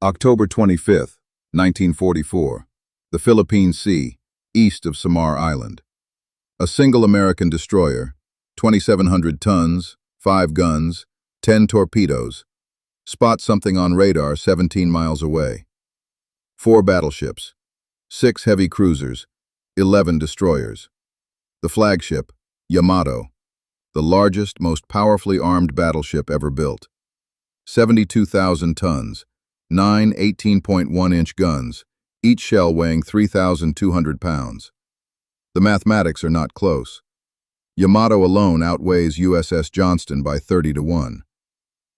October 25, 1944. The Philippine Sea, east of Samar Island. A single American destroyer, 2,700 tons, 5 guns, 10 torpedoes, spots something on radar 17 miles away. 4 battleships, 6 heavy cruisers, 11 destroyers. The flagship, Yamato, the largest, most powerfully armed battleship ever built. 72,000 tons, 9 18.1-inch guns, each shell weighing 3,200 pounds. The mathematics are not close. Yamato alone outweighs USS Johnston by 30 to 1.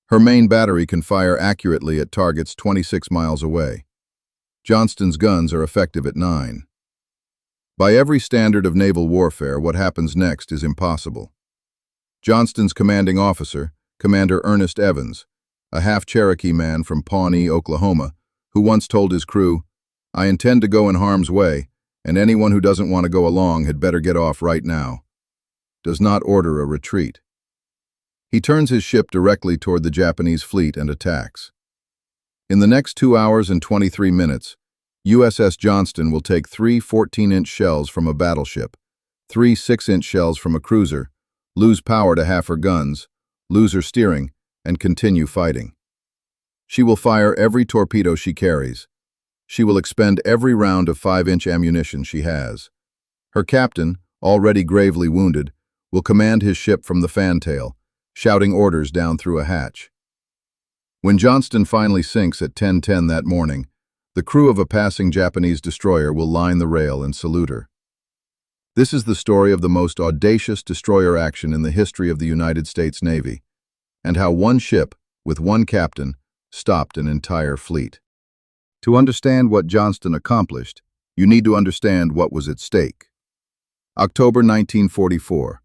Her main battery can fire accurately at targets 26 miles away. Johnston's guns are effective at 9. By every standard of naval warfare, what happens next is impossible. Johnston's commanding officer, Commander Ernest Evans, a half-Cherokee man from Pawnee, Oklahoma, who once told his crew, "I intend to go in harm's way, and anyone who doesn't want to go along had better get off right now," does not order a retreat. He turns his ship directly toward the Japanese fleet and attacks. In the next 2 hours and 23 minutes, USS Johnston will take 3 14-inch shells from a battleship, 3 6-inch shells from a cruiser, lose power to half her guns, lose her steering, and continue fighting. She will fire every torpedo she carries. She will expend every round of 5-inch ammunition she has. Her captain, already gravely wounded, will command his ship from the fantail, shouting orders down through a hatch. When Johnston finally sinks at 10:10 that morning, the crew of a passing Japanese destroyer will line the rail and salute her. This is the story of the most audacious destroyer action in the history of the United States Navy, and how one ship, with one captain, stopped an entire fleet. To understand what Johnston accomplished, you need to understand what was at stake. October 1944.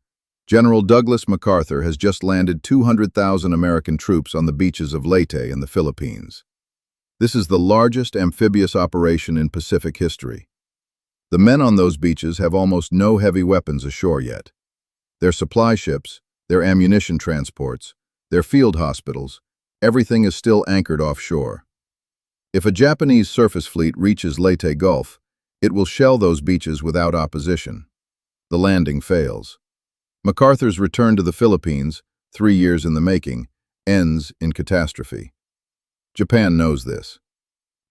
General Douglas MacArthur has just landed 200,000 American troops on the beaches of Leyte in the Philippines. This is the largest amphibious operation in Pacific history. The men on those beaches have almost no heavy weapons ashore yet. Their supply ships, their ammunition transports, their field hospitals, everything is still anchored offshore. If a Japanese surface fleet reaches Leyte Gulf, it will shell those beaches without opposition. The landing fails. MacArthur's return to the Philippines, 3 years in the making, ends in catastrophe. Japan knows this.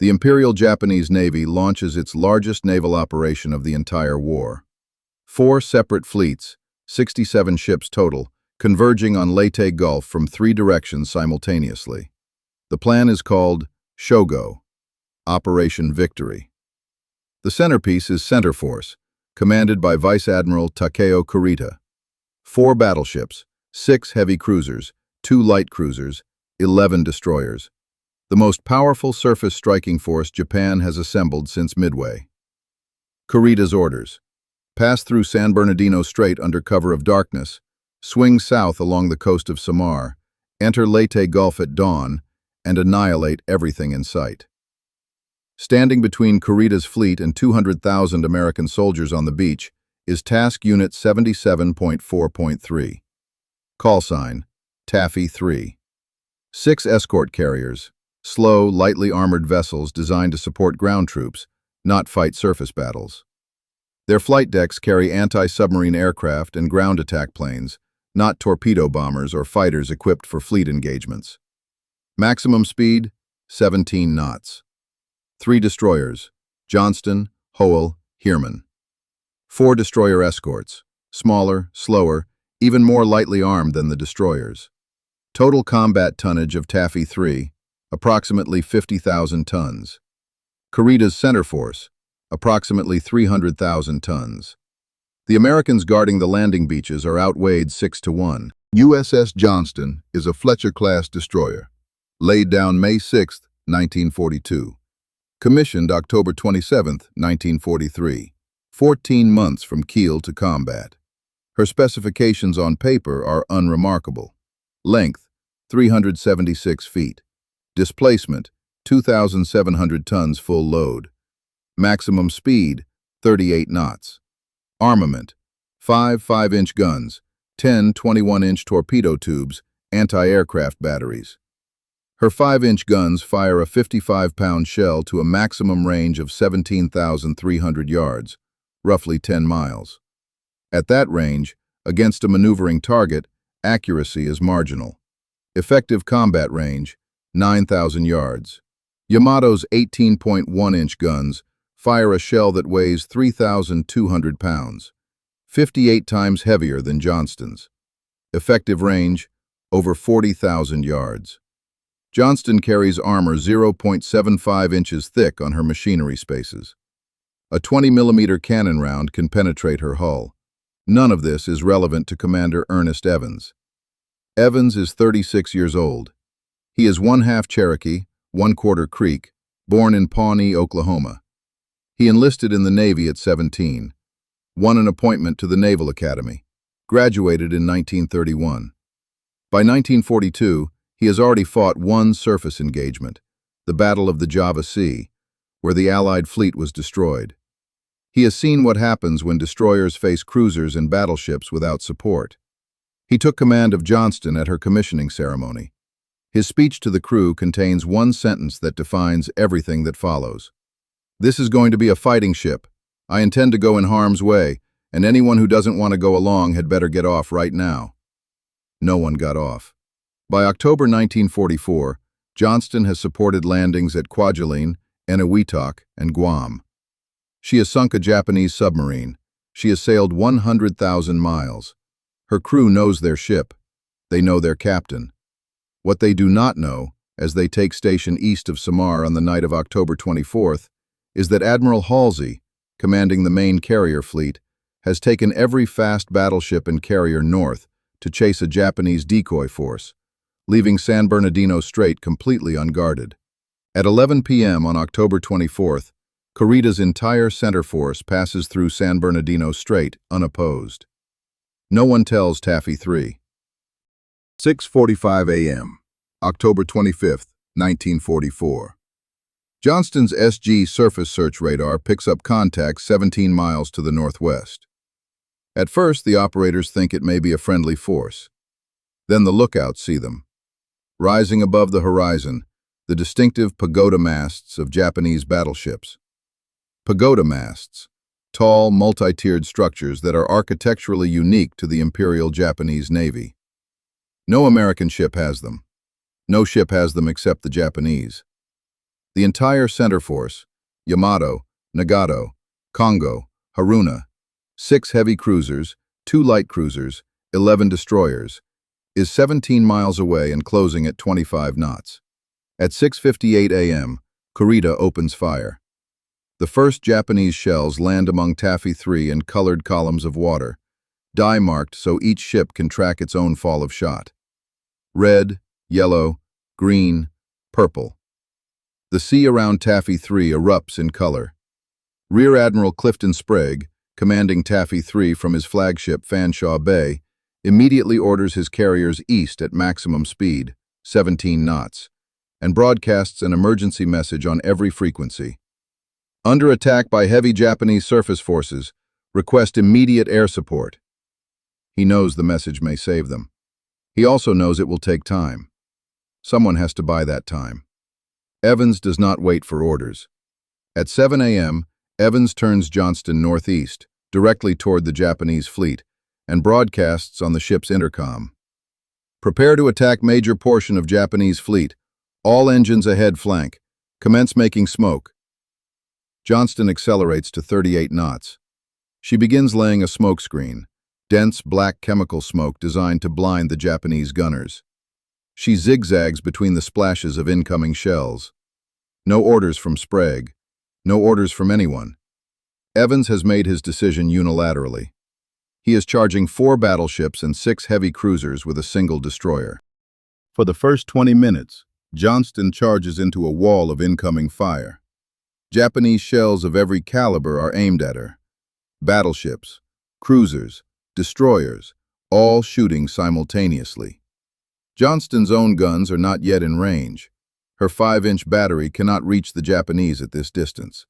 The Imperial Japanese Navy launches its largest naval operation of the entire war. 4 separate fleets, 67 ships total, converging on Leyte Gulf from 3 directions simultaneously. The plan is called Shogo, Operation Victory. The centerpiece is Center Force, commanded by Vice Admiral Kurita. 4 battleships, 6 heavy cruisers, 2 light cruisers, 11 destroyers. The most powerful surface striking force Japan has assembled since Midway. Kurita's orders: pass through San Bernardino Strait under cover of darkness, swing south along the coast of Samar, enter Leyte Gulf at dawn, and annihilate everything in sight. Standing between Kurita's fleet and 200,000 American soldiers on the beach is Task Unit 77.4.3. Call sign, Taffy 3. 6 escort carriers, slow, lightly armored vessels designed to support ground troops, not fight surface battles. Their flight decks carry anti-submarine aircraft and ground attack planes, not torpedo bombers or fighters equipped for fleet engagements. Maximum speed, 17 knots. 3 destroyers, Johnston, Howell, Heermann. 4 destroyer escorts, smaller, slower, even more lightly armed than the destroyers. Total combat tonnage of Taffy 3, approximately 50,000 tons. Kurita's center force, approximately 300,000 tons. The Americans guarding the landing beaches are outweighed 6 to 1. USS Johnston is a Fletcher-class destroyer, laid down May 6, 1942. Commissioned October 27, 1943. 14 months from keel to combat. Her specifications on paper are unremarkable. Length, 376 feet. Displacement, 2,700 tons full load. Maximum speed, 38 knots. Armament, 5 5-inch guns, 10 21-inch torpedo tubes, anti-aircraft batteries. Her 5-inch guns fire a 55-pound shell to a maximum range of 17,300 yards, roughly 10 miles. At that range, against a maneuvering target, accuracy is marginal. Effective combat range, 9,000 yards. Yamato's 18.1-inch guns fire a shell that weighs 3,200 pounds, 58 times heavier than Johnston's. Effective range, over 40,000 yards. Johnston carries armor 0.75 inches thick on her machinery spaces. A 20mm cannon round can penetrate her hull. None of this is relevant to Commander Ernest Evans. Evans is 36 years old. He is 1/2 Cherokee, 1/4 Creek, born in Pawnee, Oklahoma. He enlisted in the Navy at 17, won an appointment to the Naval Academy, graduated in 1931. By 1942, he has already fought one surface engagement, the Battle of the Java Sea, where the Allied fleet was destroyed. He has seen what happens when destroyers face cruisers and battleships without support. He took command of Johnston at her commissioning ceremony. His speech to the crew contains one sentence that defines everything that follows. "This is going to be a fighting ship. I intend to go in harm's way, and anyone who doesn't want to go along had better get off right now." No one got off. By October 1944, Johnston has supported landings at Kwajalein, Eniwetok, and Guam. She has sunk a Japanese submarine. She has sailed 100,000 miles. Her crew knows their ship. They know their captain. What they do not know, as they take station east of Samar on the night of October 24th, is that Admiral Halsey, commanding the main carrier fleet, has taken every fast battleship and carrier north to chase a Japanese decoy force, leaving San Bernardino Strait completely unguarded. At 11 p.m. on October 24th, Kurita's entire center force passes through San Bernardino Strait unopposed. No one tells Taffy 3. 6:45 a.m., October 25th, 1944. Johnston's SG surface search radar picks up contacts 17 miles to the northwest. At first, the operators think it may be a friendly force. Then the lookouts see them. Rising above the horizon, the distinctive pagoda masts of Japanese battleships. Pagoda masts, tall, multi-tiered structures that are architecturally unique to the Imperial Japanese Navy. No American ship has them. No ship has them except the Japanese. The entire center force, Yamato, Nagato, Kongo, Haruna, 6 heavy cruisers, 2 light cruisers, 11 destroyers, is 17 miles away and closing at 25 knots. At 6:58 a.m., Kurita opens fire. The first Japanese shells land among Taffy 3 and colored columns of water, dye-marked so each ship can track its own fall of shot. Red, yellow, green, purple. The sea around Taffy 3 erupts in color. Rear Admiral Clifton Sprague, commanding Taffy 3 from his flagship Fanshawe Bay, immediately orders his carriers east at maximum speed, 17 knots, and broadcasts an emergency message on every frequency. Under attack by heavy Japanese surface forces, request immediate air support. He knows the message may save them. He also knows it will take time. Someone has to buy that time. Evans does not wait for orders. At 7 a.m., Evans turns Johnston northeast, directly toward the Japanese fleet, and broadcasts on the ship's intercom. "Prepare to attack major portion of Japanese fleet. All engines ahead flank. Commence making smoke." Johnston accelerates to 38 knots. She begins laying a smoke screen, dense black chemical smoke designed to blind the Japanese gunners. She zigzags between the splashes of incoming shells. No orders from Sprague. No orders from anyone. Evans has made his decision unilaterally. He is charging 4 battleships and 6 heavy cruisers with a single destroyer. For the first 20 minutes, Johnston charges into a wall of incoming fire. Japanese shells of every caliber are aimed at her. Battleships, cruisers, destroyers, all shooting simultaneously. Johnston's own guns are not yet in range. Her 5-inch battery cannot reach the Japanese at this distance.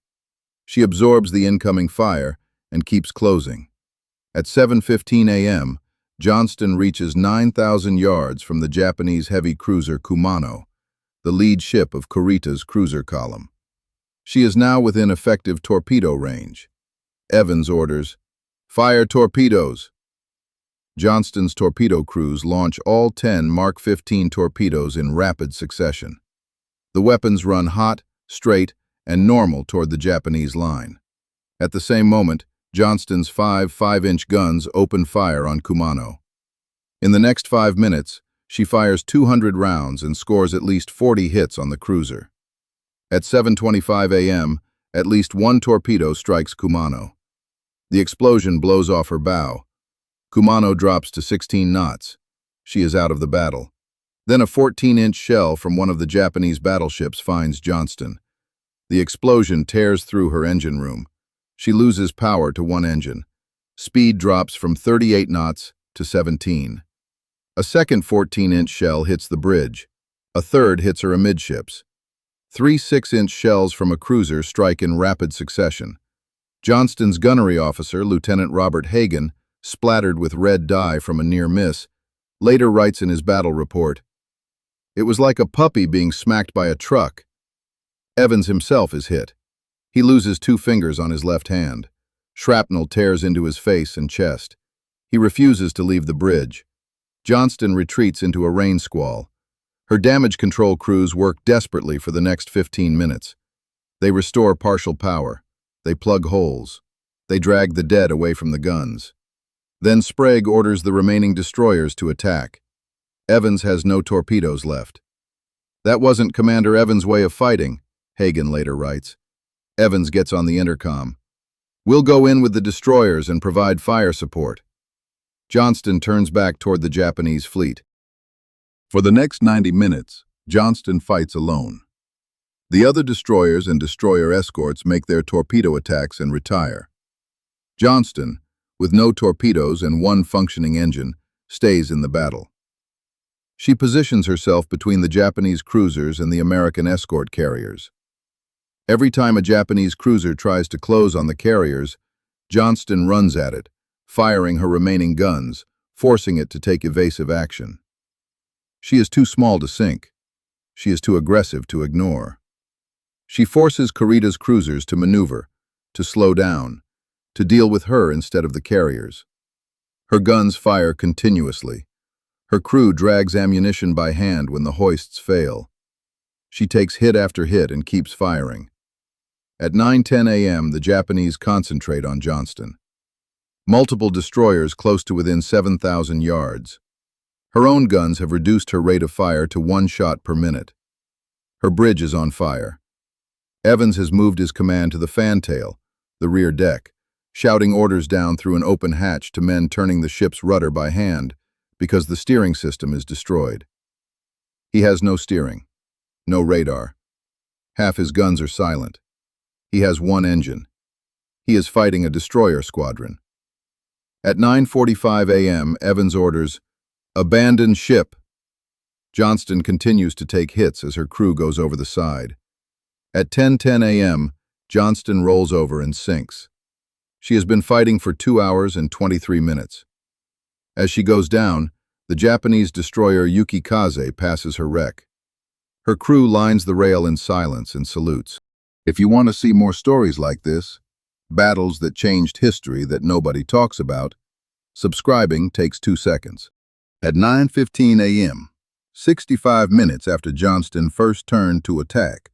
She absorbs the incoming fire and keeps closing. At 7:15 a.m., Johnston reaches 9,000 yards from the Japanese heavy cruiser Kumano, the lead ship of Kurita's cruiser column. She is now within effective torpedo range. Evans orders, "Fire torpedoes!" Johnston's torpedo crews launch all 10 Mark 15 torpedoes in rapid succession. The weapons run hot, straight, and normal toward the Japanese line. At the same moment, Johnston's 5.5-inch guns open fire on Kumano. In the next 5 minutes, she fires 200 rounds and scores at least 40 hits on the cruiser. At 7:25 a.m., at least one torpedo strikes Kumano. The explosion blows off her bow. Kumano drops to 16 knots. She is out of the battle. Then a 14-inch shell from one of the Japanese battleships finds Johnston. The explosion tears through her engine room. She loses power to one engine. Speed drops from 38 knots to 17. A second 14-inch shell hits the bridge. A third hits her amidships. 3 6-inch shells from a cruiser strike in rapid succession. Johnston's gunnery officer, Lieutenant Robert Hagan, splattered with red dye from a near miss, later writes in his battle report, "It was like a puppy being smacked by a truck." Evans himself is hit. He loses 2 fingers on his left hand. Shrapnel tears into his face and chest. He refuses to leave the bridge. Johnston retreats into a rain squall. Her damage control crews work desperately for the next 15 minutes. They restore partial power. They plug holes. They drag the dead away from the guns. Then Sprague orders the remaining destroyers to attack. Evans has no torpedoes left. "That wasn't Commander Evans' way of fighting," Hagan later writes. Evans gets on the intercom. "We'll go in with the destroyers and provide fire support." Johnston turns back toward the Japanese fleet. For the next 90 minutes, Johnston fights alone. The other destroyers and destroyer escorts make their torpedo attacks and retire. Johnston, with no torpedoes and one functioning engine, stays in the battle. She positions herself between the Japanese cruisers and the American escort carriers. Every time a Japanese cruiser tries to close on the carriers, Johnston runs at it, firing her remaining guns, forcing it to take evasive action. She is too small to sink. She is too aggressive to ignore. She forces Kurita's cruisers to maneuver, to slow down, to deal with her instead of the carriers. Her guns fire continuously. Her crew drags ammunition by hand when the hoists fail. She takes hit after hit and keeps firing. At 9:10 a.m., the Japanese concentrate on Johnston. Multiple destroyers close to within 7,000 yards. Her own guns have reduced her rate of fire to 1 shot per minute. Her bridge is on fire. Evans has moved his command to the fantail, the rear deck, shouting orders down through an open hatch to men turning the ship's rudder by hand because the steering system is destroyed. He has no steering, no radar. Half his guns are silent. He has one engine. He is fighting a destroyer squadron. At 9:45 a.m., Evans orders, "Abandon ship." Johnston continues to take hits as her crew goes over the side. At 10:10 a.m., Johnston rolls over and sinks. She has been fighting for 2 hours and 23 minutes. As she goes down, the Japanese destroyer Yukikaze passes her wreck. Her crew lines the rail in silence and salutes. If you want to see more stories like this, battles that changed history that nobody talks about, subscribing takes 2 seconds. At 9:15 a.m., 65 minutes after Johnston first turned to attack,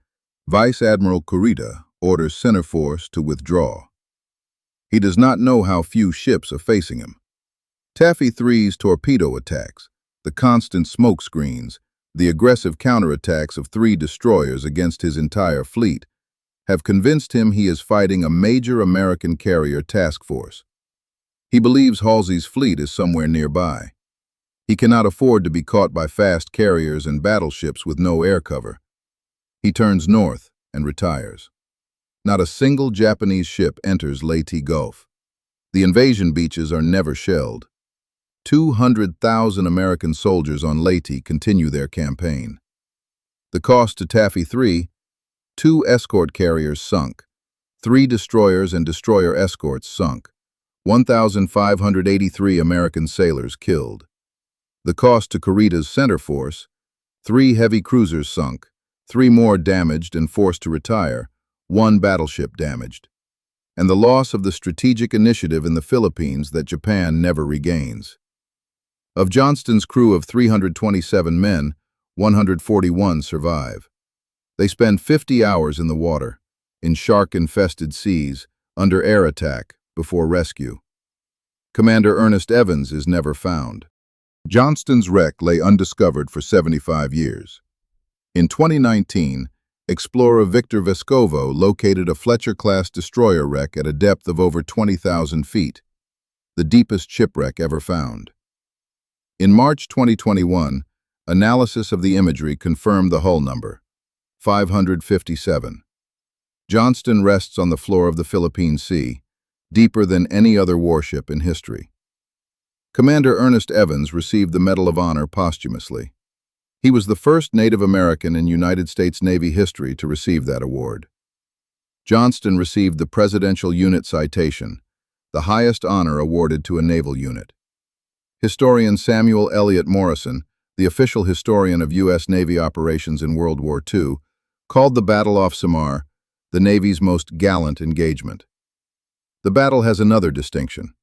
Vice Admiral Kurita orders center force to withdraw. He does not know how few ships are facing him. Taffy 3's torpedo attacks, the constant smoke screens, the aggressive counterattacks of 3 destroyers against his entire fleet, have convinced him he is fighting a major American carrier task force. He believes Halsey's fleet is somewhere nearby. He cannot afford to be caught by fast carriers and battleships with no air cover. He turns north and retires. Not a single Japanese ship enters Leyte Gulf. The invasion beaches are never shelled. 200,000 American soldiers on Leyte continue their campaign. The cost to Taffy 3: 2 escort carriers sunk, 3 destroyers and destroyer escorts sunk, 1,583 American sailors killed. The cost to Kurita's center force: 3 heavy cruisers sunk, 3 more damaged and forced to retire, 1 battleship damaged, and the loss of the strategic initiative in the Philippines that Japan never regains. Of Johnston's crew of 327 men, 141 survive. They spend 50 hours in the water, in shark-infested seas, under air attack, before rescue. Commander Ernest Evans is never found. Johnston's wreck lay undiscovered for 75 years. In 2019, explorer Victor Vescovo located a Fletcher-class destroyer wreck at a depth of over 20,000 feet, the deepest shipwreck ever found. In March 2021, analysis of the imagery confirmed the hull number, 557. Johnston rests on the floor of the Philippine Sea, deeper than any other warship in history. Commander Ernest Evans received the Medal of Honor posthumously. He was the first Native American in United States Navy history to receive that award. Johnston received the Presidential Unit Citation, the highest honor awarded to a naval unit. Historian Samuel Eliot Morison, the official historian of U.S. Navy operations in World War II, called the battle off Samar the Navy's most gallant engagement. The battle has another distinction.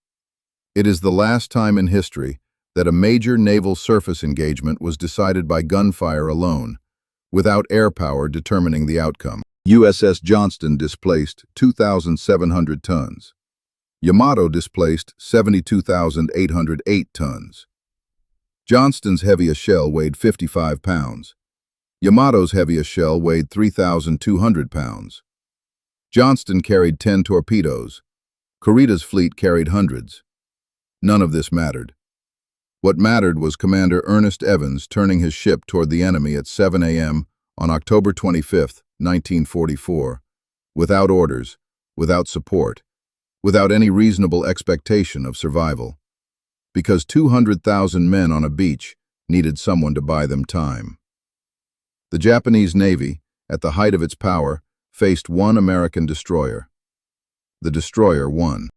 It is the last time in history that a major naval surface engagement was decided by gunfire alone, without air power determining the outcome. USS Johnston displaced 2,700 tons. Yamato displaced 72,808 tons. Johnston's heaviest shell weighed 55 pounds. Yamato's heaviest shell weighed 3,200 pounds. Johnston carried 10 torpedoes. Kurita's fleet carried hundreds. None of this mattered. What mattered was Commander Ernest Evans turning his ship toward the enemy at 7 a.m. on October 25, 1944, without orders, without support, without any reasonable expectation of survival, because 200,000 men on a beach needed someone to buy them time. The Japanese Navy, at the height of its power, faced 1 American destroyer. The destroyer won.